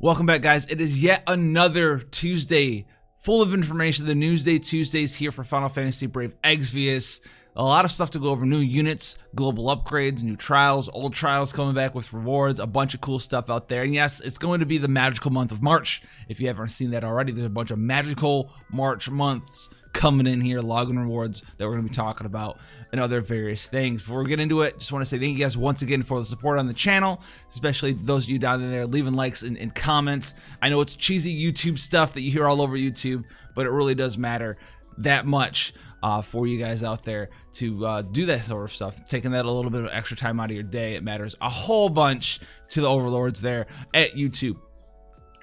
Welcome back, guys. It is yet another Tuesday full of information. The Newsday Tuesdays here for Final Fantasy Brave Exvius. A lot of stuff to go over. New units, global upgrades, new trials, old trials coming back with rewards, a bunch of cool stuff out there. And yes, it's going to be the magical month of March. If you haven't seen that already, there's a bunch of magical March months coming in here, login rewards that we're going to be talking about and other various things. Before we get into it, just want to say thank you guys once again for the support on the channel, especially those of you down there leaving likes and comments. I know it's cheesy YouTube stuff that you hear all over YouTube, but it really does matter that much for you guys out there to do that sort of stuff. Taking that a little bit of extra time out of your day, it matters a whole bunch to the overlords there at YouTube.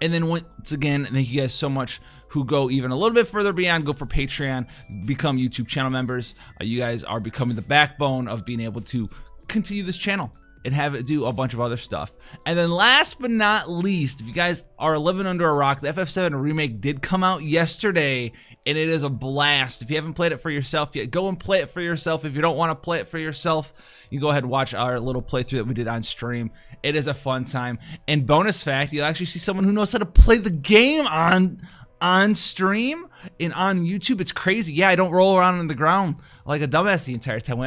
And then once again, thank you guys so much who go even a little bit further beyond, go for Patreon, become YouTube channel members. You guys are becoming the backbone of being able to continue this channel and have it do a bunch of other stuff. And then last but not least, if you guys are living under a rock, the FF7 remake did come out yesterday, and it is a blast. If you haven't played it for yourself yet, go and play it for yourself. If you don't want to play it for yourself, you go ahead and watch our little playthrough that we did on stream. It is a fun time. And bonus fact, you'll actually see someone who knows how to play the game on stream and on YouTube. It's crazy. Yeah, I don't roll around on the ground like a dumbass the entire time. We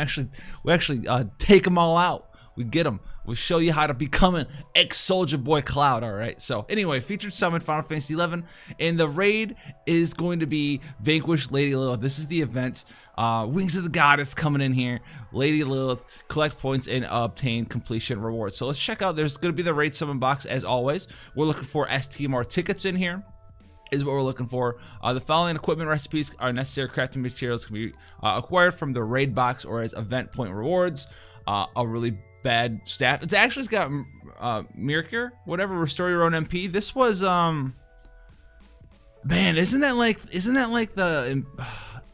actually take them all out. We get them. We show you how to become an ex-Soldier Boy Cloud. All right. So anyway, featured summon Final Fantasy 11, and the raid is going to be Vanquish Lady Lilith. This is the event. Wings of the Goddess coming in here. Lady Lilith, collect points and obtain completion rewards. So let's check out. There's going to be the raid summon box as always. We're looking for STMR tickets in here. Is what we're looking for. The following equipment recipes are necessary crafting materials can be acquired from the raid box or as event point rewards. A really bad staff. It's actually got Mircure, whatever, restore your own MP. This was man, isn't that like the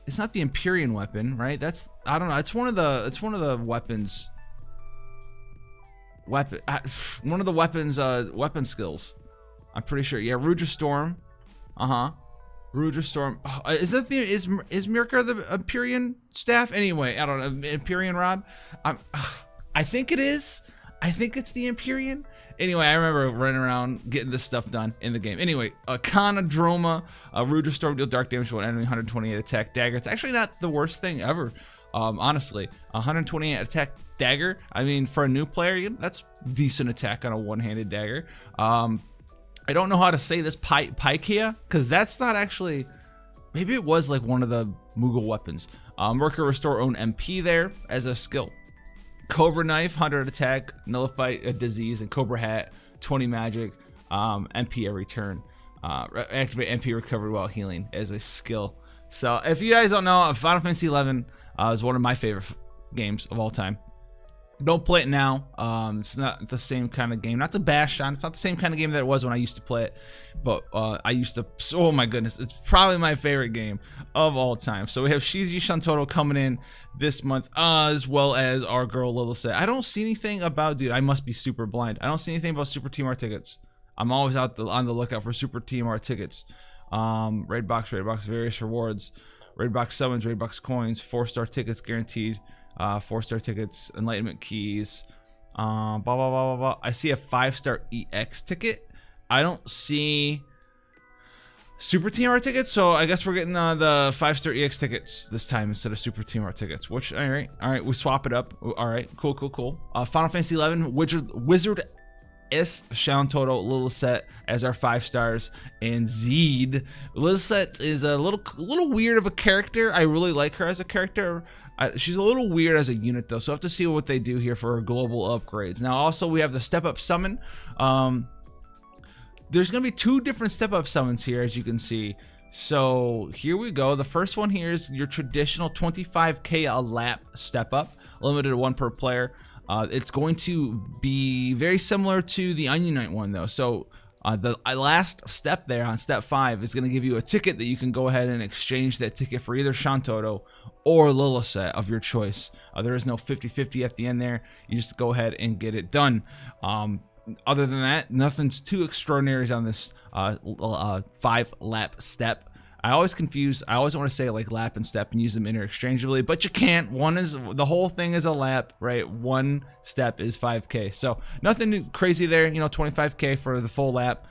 it's not the Empyrean weapon, right? That's, I don't know, it's one of the weapons one of the weapon skills. I'm pretty sure. Yeah, Rudra Storm. Rudra Storm. Is that the is Mircure the Empyrean staff? Anyway, I don't know. Empyrean rod. I think it is. I think it's the Empyrean. Anyway, I remember running around getting this stuff done in the game. Anyway, Conodroma, Rudra Storm, deal dark damage to an enemy, 128 attack dagger. It's actually not the worst thing ever. Honestly, 128 attack dagger. I mean, for a new player, that's decent attack on a one-handed dagger. I don't know how to say this, Paikia, because that's not actually, maybe it was like one of the Moogle weapons. Mercury restore own MP there as a skill. Cobra Knife, 100 attack, nullify a disease, and Cobra Hat, 20 magic, MP every turn. Activate MP recovery while healing as a skill. So if you guys don't know, Final Fantasy 11 is one of my favorite games of all time. Don't play it now. It's not the same kind of game. Not to bash on. It's not the same kind of game that it was when I used to play it. But I used to. Oh my goodness, it's probably my favorite game of all time. So we have Shiji Shantotto coming in this month, as well as our girl Lilisette. I don't see anything about, dude. I must be super blind. I don't see anything about Super Team R tickets. I'm always on the lookout for Super Team R tickets. Raid box, various rewards, raid box summons, raid box coins, 4-star tickets guaranteed. 4-star tickets, enlightenment keys, blah blah blah blah blah. I see a 5-star EX ticket. I don't see Super Team R tickets, so I guess we're getting the 5-star EX tickets this time instead of Super Team R tickets. Which, all right, we swap it up. All right, cool. Final Fantasy 11 Wizard S Shantotto Lilisette as our 5 stars, and Zed. Lilisette is a little weird of a character. I really like her as a character. She's a little weird as a unit though, so I have to see what they do here for her global upgrades. Now also we have the step up summon. There's gonna be 2 different step up summons here, as you can see. So here we go. The first one here is your traditional 25k a lap step up, limited to 1 per player. It's going to be very similar to the Ununite one though. So the last step there on step 5 is going to give you a ticket that you can go ahead and exchange that ticket for either Shantotto or Lilisette of your choice. There is no 50-50 at the end there. You just go ahead and get it done. Other than that, nothing's too extraordinary on this 5 lap step. I always want to say like lap and step and use them interchangeably, but you can't. The whole thing is a lap, right? 1 step is 5k. So nothing crazy there, 25k for the full lap.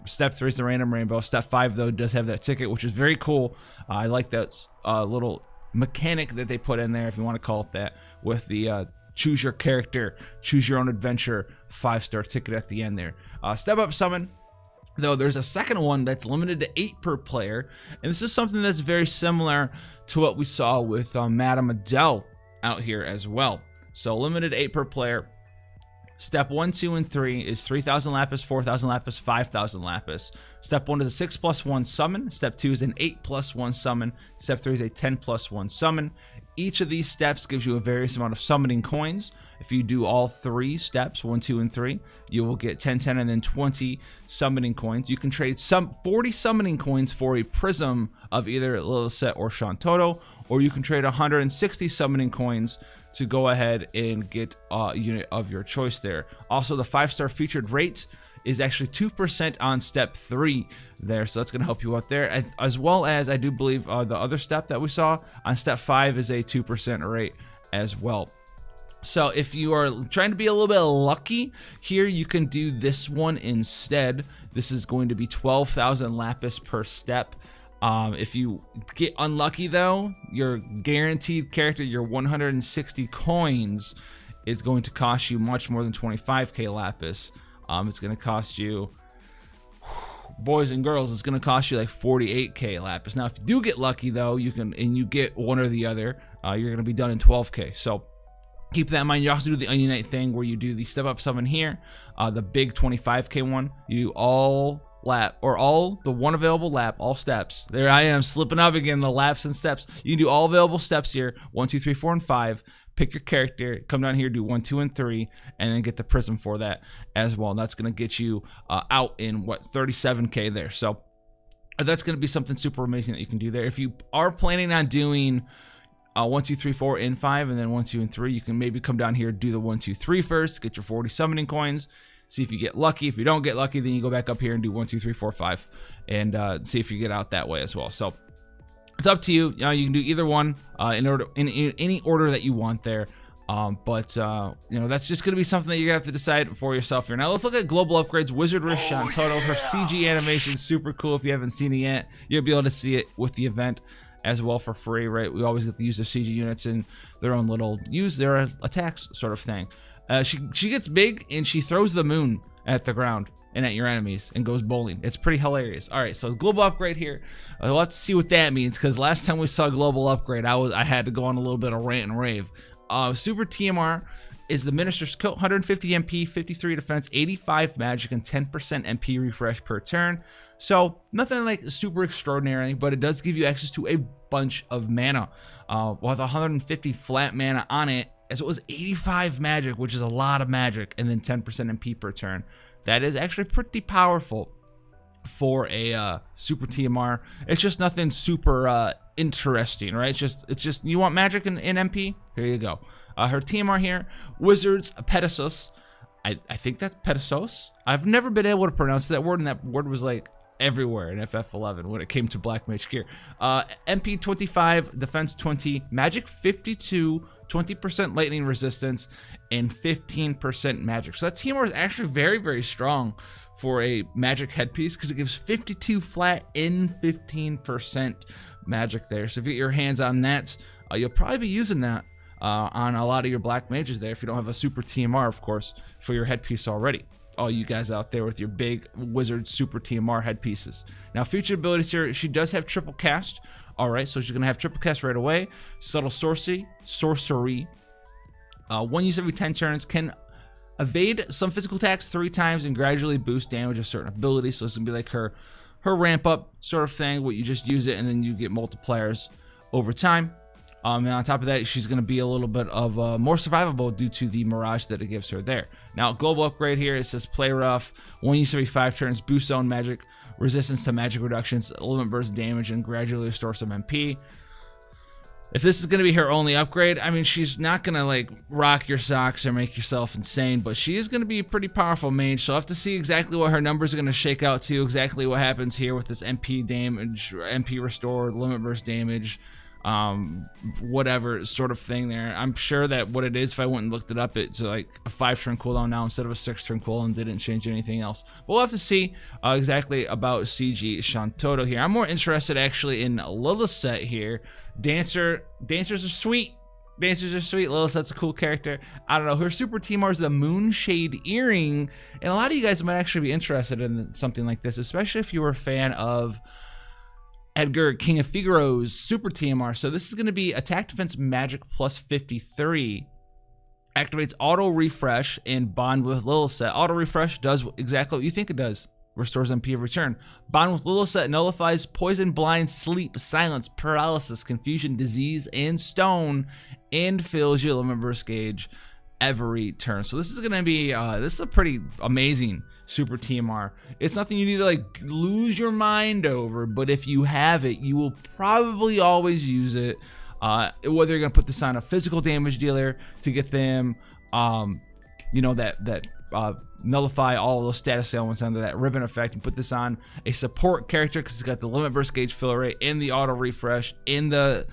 Step 3 is the random rainbow. Step 5 though does have that ticket, which is very cool. I like that little mechanic that they put in there, if you want to call it that, with the choose your character, choose your own adventure 5-star ticket at the end there. Step up summon, though, there's a second one that's limited to 8 per player, and this is something that's very similar to what we saw with Madame Adele out here as well. So limited 8 per player. Step 1, 2, and 3 is 3,000 Lapis, 4,000 Lapis, 5,000 Lapis. Step 1 is a 6+1 summon. Step 2 is an 8+1 summon. Step 3 is a 10+1 summon. Each of these steps gives you a various amount of summoning coins. If you do all 3 steps, 1, 2, and 3, you will get 10, 10, and then 20 summoning coins. You can trade 40 summoning coins for a prism of either Lilisette or Shantotto, or you can trade 160 summoning coins to go ahead and get a unit of your choice there. Also, the 5-star featured rate is actually 2% on step 3 there, so that's going to help you out there, as well as I do believe the other step that we saw on step 5 is a 2% rate as well. So if you are trying to be a little bit lucky here, you can do this one instead. This is going to be 12,000 Lapis per step. If you get unlucky though, your guaranteed character, your 160 coins, is going to cost you much more than 25k Lapis. It's going to cost you, boys and girls, it's going to cost you like 48k Lapis. Now, if you do get lucky though, you can, and you get one or the other, you're going to be done in 12k. So keep that in mind. You also do the Onion Knight thing where you do the step up summon here, the big 25k one. You do all lap, or all the one available lap, all steps. There I am slipping up again, the laps and steps. You can do all available steps here, 1, 2, 3, 4, and 5. Pick your character, come down here, do 1, 2, and 3, and then get the prism for that as well. And that's going to get you out in, what, 37k there. So that's going to be something super amazing that you can do there. If you are planning on doing 1, 2, 3, 4, and 5, and then 1, 2, and 3, you can maybe come down here, do the 1, 2, 3 first, get your 40 summoning coins, see if you get lucky. If you don't get lucky, then you go back up here and do 1, 2, 3, 4, 5, and see if you get out that way as well. So it's up to you. You can do either one in any order that you want there. But that's just gonna be something that you're gonna have to decide for yourself here. Now let's look at global upgrades. Wizard Wrist Shantotto, her CG animation is super cool. If you haven't seen it yet, you'll be able to see it with the event as well for free, right? We always get to use the CG units in their own little use their attacks sort of thing. She gets big and she throws the moon at the ground and at your enemies and goes bowling. It's pretty hilarious. All right, so global upgrade here. We'll have to see what that means, because last time we saw global upgrade, I had to go on a little bit of rant and rave. Super TMR is the Minister's Coat, 150 MP, 53 defense, 85 magic, and 10% MP refresh per turn. So nothing like super extraordinary, but it does give you access to a bunch of mana. With 150 flat mana on it, as it was 85 magic, which is a lot of magic, and then 10% MP per turn. That is actually pretty powerful for a super TMR. It's just nothing super interesting, right? It's just you want magic in MP? Here you go. Her TMR here, Wizards Pegasus. I think that's Pegasus. I've never been able to pronounce that word, and that word was like everywhere in FF11 when it came to Black Mage gear. MP 25, defense 20, magic 52, 20% lightning resistance, and 15% magic. So that TMR is actually very, very strong for a magic headpiece, because it gives 52 flat and 15% magic there. So if you get your hands on that, you'll probably be using that on a lot of your black mages there, if you don't have a super TMR, of course, for your headpiece already. All you guys out there with your big wizard super TMR headpieces. Now, featured abilities here, she does have triple cast. All right, so she's gonna have triple cast right away. Subtle sorcery. One use every 10 turns, can evade some physical attacks 3 times and gradually boost damage of certain abilities. So it's gonna be like her ramp up sort of thing, where you just use it and then you get multipliers over time. And on top of that, she's going to be a little bit of more survivable due to the mirage that it gives her there. Now, global upgrade here, it says play rough, 1 use every 5 turns, boost own magic, resistance to magic reductions, limit burst damage, and gradually restore some MP. If this is going to be her only upgrade, I mean, she's not going to like rock your socks or make yourself insane, but she is going to be a pretty powerful mage. So I'll have to see exactly what her numbers are going to shake out to, exactly what happens here with this MP damage, MP restore, limit burst damage. whatever sort of thing there. I'm sure that what it is, if I went and looked it up, it's like a 5-turn cooldown now instead of a 6-turn cooldown. Didn't change anything else. But we'll have to see exactly about CG Shantotto here. I'm more interested actually in Lilisette here. Dancers are sweet. Dancers are sweet. Lilisette's a cool character. I don't know. Her super TMR is the Moonshade Earring. And a lot of you guys might actually be interested in something like this, especially if you were a fan of Edgar, King of Figaro's super TMR. So this is going to be attack, defense, magic plus 53. Activates auto refresh and bond with Lilisette. Auto refresh does exactly what you think it does. Restores MP of return. Bond with Lilisette nullifies poison, blind, sleep, silence, paralysis, confusion, disease, and stone, and fills your limit burst gauge every turn. So this is going to be this is a pretty amazing super TMR. It's nothing you need to like lose your mind over, but if you have it, you will probably always use it. Whether you're going to put this on a physical damage dealer to get them, you know, that nullify all those status ailments under that ribbon effect, and put this on a support character because it's got the limit burst gauge fill rate and the auto refresh in the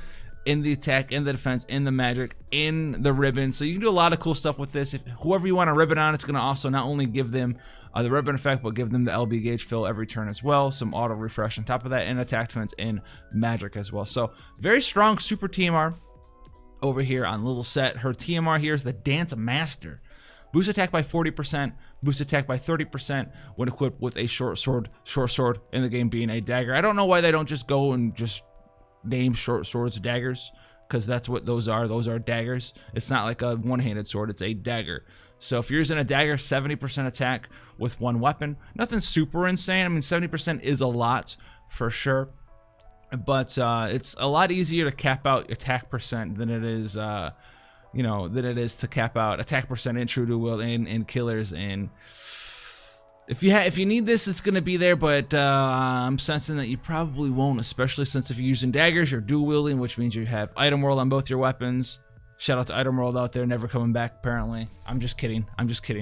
attack, in the defense, in the magic, in the ribbon. So you can do a lot of cool stuff with this. If whoever you want a ribbon on, it's going to also not only give them the ribbon effect, but give them the LB gauge fill every turn as well. Some auto refresh on top of that, and attack, defense, and magic as well. So very strong super TMR over here on Lilisette. Her TMR here is the Dance Master. Boost attack by 40%, boost attack by 30% when equipped with a short sword in the game being a dagger. I don't know why they don't just go and just name short swords daggers, because that's what those are. Those are daggers. It's not like a one-handed sword, it's a dagger. So if you're using a dagger, 70% attack with one weapon. Nothing super insane. I mean, 70% is a lot for sure, but it's a lot easier to cap out attack percent than it is you know, than it is to cap out attack percent in True Dual Wield and killers. And if you need this, it's going to be there, but I'm sensing that you probably won't, especially since if you're using daggers, you're dual wielding, which means you have item world on both your weapons. Shout out to item world out there, never coming back apparently. I'm just kidding.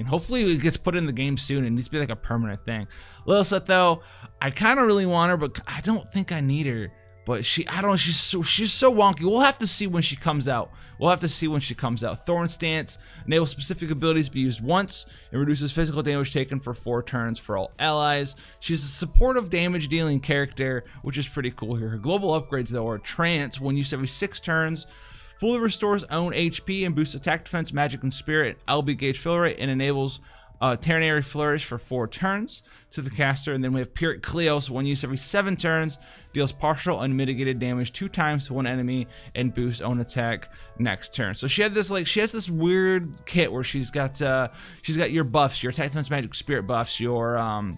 Hopefully it gets put in the game soon. It needs to be like a permanent thing. Lilisette though, I kind of really want her, but I don't think I need her. But she's so wonky. We'll have to see when she comes out. Thorn Stance enables specific abilities to be used once and reduces physical damage taken for 4 turns for all allies. She's a supportive damage dealing character, which is pretty cool here. Her global upgrades though are Trance when used every 6 turns, fully restores own HP and boosts attack, defense, magic, and spirit, LB gauge fill rate, and enables Ternary Flourish for 4 turns to the caster. And then we have Pyrrhic Cleos, when used every 7 turns, deals partial unmitigated damage 2 times to one enemy and boosts own attack next turn. So she has this weird kit where she's got your buffs, your attack, defense, magic, spirit buffs, your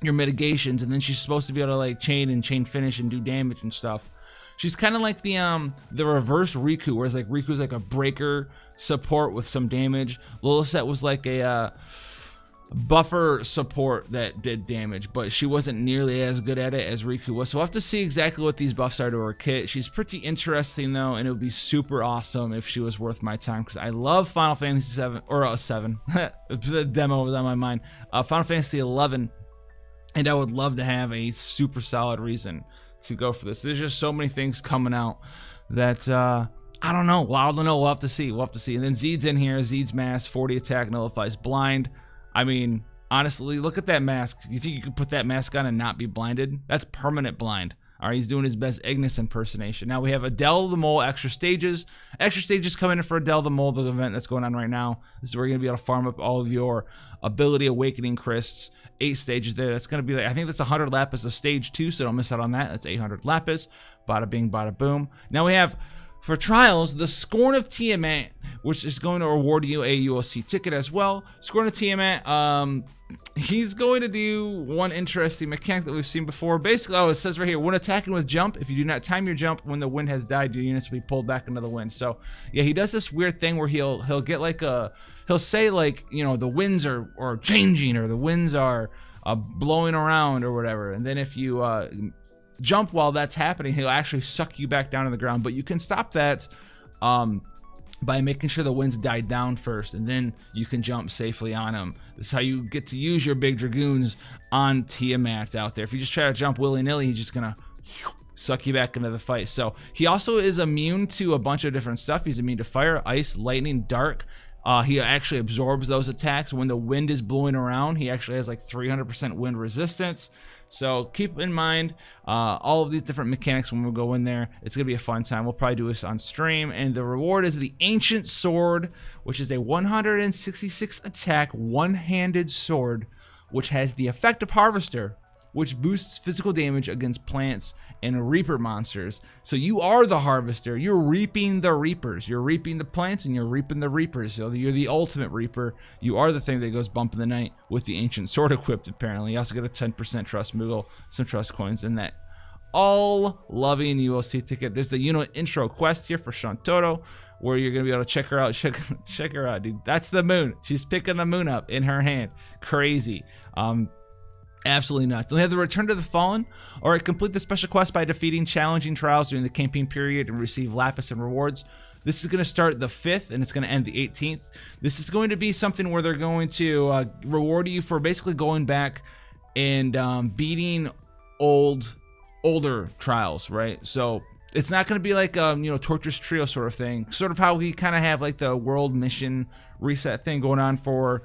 mitigations, and then she's supposed to be able to like chain finish and do damage and stuff. She's kind of like the reverse Riku, whereas like Riku's like a breaker support with some damage. Lilisette was like a buffer support that did damage, but she wasn't nearly as good at it as Riku was. So we'll have to see exactly what these buffs are to her kit. She's pretty interesting though, and it would be super awesome if she was worth my time, because I love Final Fantasy 7 or 7. The demo was on my mind. Final Fantasy 11, and I would love to have a super solid reason to go for this. There's just so many things coming out that I don't know. Well, I don't know. We'll have to see. And then Zeed's in here. Zeed's mask, 40 attack, nullifies blind. I mean, honestly, look at that mask. You think you could put that mask on and not be blinded? That's permanent blind. All right, he's doing his best Ignis impersonation. Now we have Adele the Mole extra stages. Extra stages coming in for Adele the Mole, the event that's going on right now. This is where you're gonna be able to farm up all of your ability awakening crysts. 8 stages there. That's gonna be like, I think that's 100 Lapis of stage 2, so don't miss out on that. That's 800 Lapis. Bada bing, bada boom. Now we have, for trials, the Scorn of Tiamat, which is going to reward you a ULC ticket as well. Scorn of Tiamat, he's going to do one interesting mechanic that we've seen before. Basically, it says right here, when attacking with jump, if you do not time your jump when the wind has died, your units will be pulled back into the wind. So yeah, he does this weird thing where he'll get like he'll say like, you know, the winds are changing, or the winds are blowing around or whatever. And then if you jump while that's happening, he'll actually suck you back down to the ground. But you can stop that by making sure the winds died down first, and then you can jump safely on him. This is how you get to use your big dragoons on Tiamat out there. If you just try to jump willy-nilly, he's just gonna suck you back into the fight. So he also is immune to a bunch of different stuff. He's immune to fire, ice, lightning, dark. He actually absorbs those attacks. When the wind is blowing around, he actually has like 300% wind resistance. So keep in mind all of these different mechanics when we go in there. It's going to be a fun time. We'll probably do this on stream. And the reward is the Ancient Sword, which is a 166 attack, one-handed sword, which has the effect of Harvester, which boosts physical damage against plants and reaper monsters. So you are the harvester. You're reaping the reapers. You're reaping the plants and you're reaping the reapers. So you're the ultimate reaper. You are the thing that goes bump in the night with the Ancient Sword equipped, apparently. You also get a 10% trust Moogle, some trust coins in that all-loving ULC ticket. There's the intro quest here for Shantotto, where you're going to be able to check her out. Check her out, dude. That's the moon. She's picking the moon up in her hand. Crazy. Absolutely nuts. Then we have the Return to the Fallen, or complete the special quest by defeating challenging trials during the campaign period and receive Lapis and rewards. This is going to start the 5th and it's going to end the 18th. This is going to be something where they're going to reward you for basically going back and beating older trials, right? So it's not going to be like Torturous Trio sort of thing, sort of how we kind of have like the world mission reset thing going on for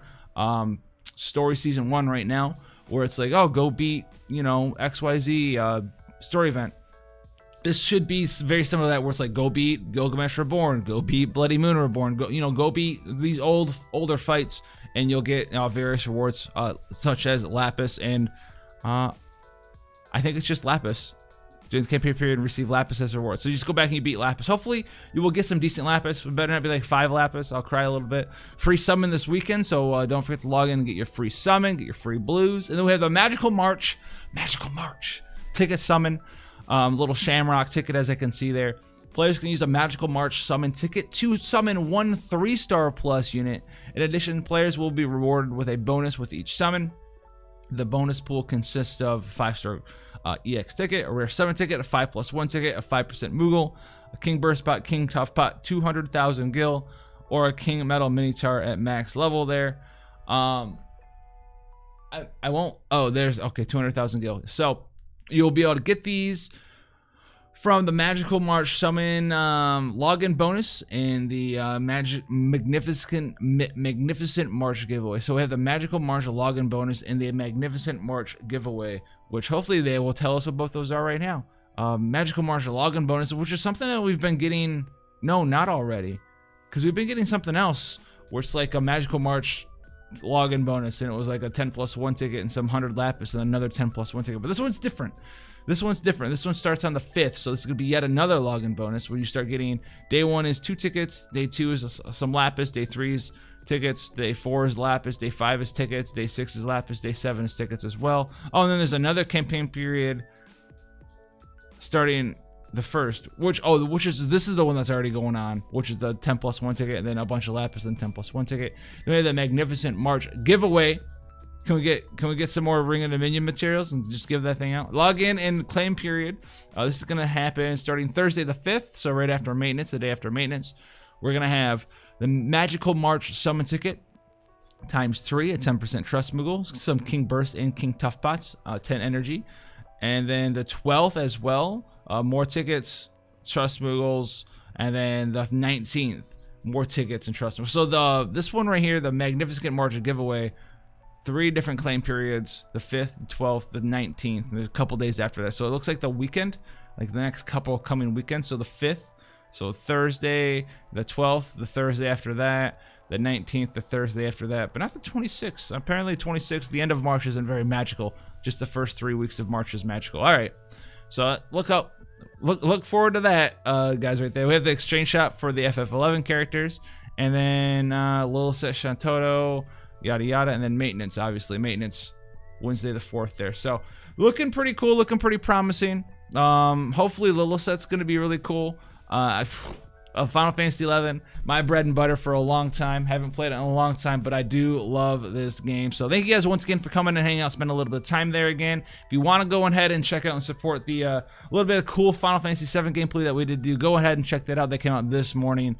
story season 1 right now, where it's like, oh, go beat XYZ story event. This should be very similar to that, where it's like, go beat Gilgamesh Reborn, go beat Bloody Moon Reborn, go beat these older fights, and you'll get various rewards such as Lapis and I think it's just Lapis. During the campaign period, and receive Lapis as a reward. So you just go back and you beat Lapis. Hopefully, you will get some decent Lapis. It better not be like 5 Lapis. I'll cry a little bit. Free summon this weekend, so don't forget to log in and get your free summon, get your free blues. And then we have the Magical March ticket summon. Little Shamrock ticket, as I can see there. Players can use a Magical March summon ticket to summon 1 3-star plus unit. In addition, players will be rewarded with a bonus with each summon. The bonus pool consists of 5-star EX ticket, a rare summon ticket, a 5+1 ticket, a 5% Moogle, a King Burst Pot, King Tough Pot, 200,000 gil, or a King Metal Minotaur at max level there. I won't. Oh, there's okay, 200,000 gil. So you'll be able to get these from the Magical March summon login bonus and the Magnificent March giveaway. So we have the Magical March login bonus and the Magnificent March giveaway, which hopefully they will tell us what both those are right now. Magical March login bonus, which is something that we've been getting. No, not already, because we've been getting something else where it's like a Magical March login bonus, and it was like a 10+1 ticket and some 100 Lapis and another 10+1 ticket. But this one's different. This one starts on the 5th, so this is going to be yet another login bonus where you start getting, day 1 is 2 tickets, day 2 is some Lapis, day 3 is tickets, day 4 is Lapis, day 5 is tickets, day 6 is Lapis, day 7 is tickets as well. Oh, and then there's another campaign period starting the 1st, this is the one that's already going on, which is the 10+1 ticket, and then a bunch of Lapis and 10+1 ticket. Then we have the Magnificent March giveaway. Can we get some more Ring of Dominion materials and just give that thing out? Log in and claim period. This is going to happen starting Thursday the 5th, so right after maintenance, the day after maintenance. We're going to have the Magical March summon ticket times 3 at 10% trust Moogle, some King Burst and King Tough Pots, 10 energy. And then the 12th as well, more tickets, trust Moogles, and then the 19th, more tickets and trust Moogles. So this one right here, the Magnificent March giveaway, 3 different claim periods, the 5th, the 12th, the 19th, and there's a couple days after that. So it looks like the weekend, like the next couple coming weekends. So the 5th, so Thursday, the 12th, the Thursday after that, the 19th, the Thursday after that, but not the 26th. Apparently 26th, the end of March isn't very magical. Just the first 3 weeks of March is magical. All right, so look forward to that, guys, right there. We have the exchange shop for the FF11 characters, and then Lilisette, Shantotto, yada yada, and then maintenance, obviously maintenance Wednesday the 4th there. So looking pretty cool, looking pretty promising. Hopefully Lilisette's gonna be really cool. Final Fantasy 11, my bread and butter for a long time. Haven't played it in a long time, but I do love this game. So thank you guys once again for coming and hanging out, spend a little bit of time there again. If you want to go ahead and check out and support the little bit of cool Final Fantasy 7 gameplay that we did do, go ahead and check that out. That came out this morning.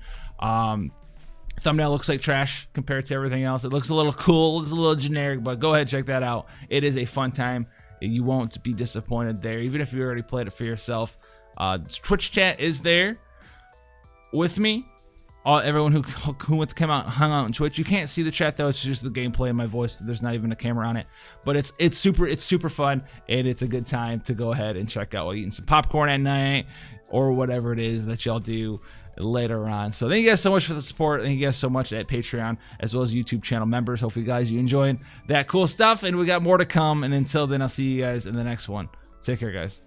Thumbnail looks like trash compared to everything else. It looks a little cool, looks a little generic, but go ahead and check that out. It is a fun time. You won't be disappointed there, even if you already played it for yourself. Twitch chat is there with me. Everyone who came out, hung out on Twitch. You can't see the chat though; it's just the gameplay and my voice. There's not even a camera on it, but it's super fun, and it's a good time to go ahead and check out while eating some popcorn at night or whatever it is that y'all do later on. So thank you guys so much for the support. Thank you guys so much at Patreon as well as YouTube channel members. Hopefully, guys, you enjoyed that cool stuff, and we got more to come. And until then, I'll see you guys in the next one. Take care, guys.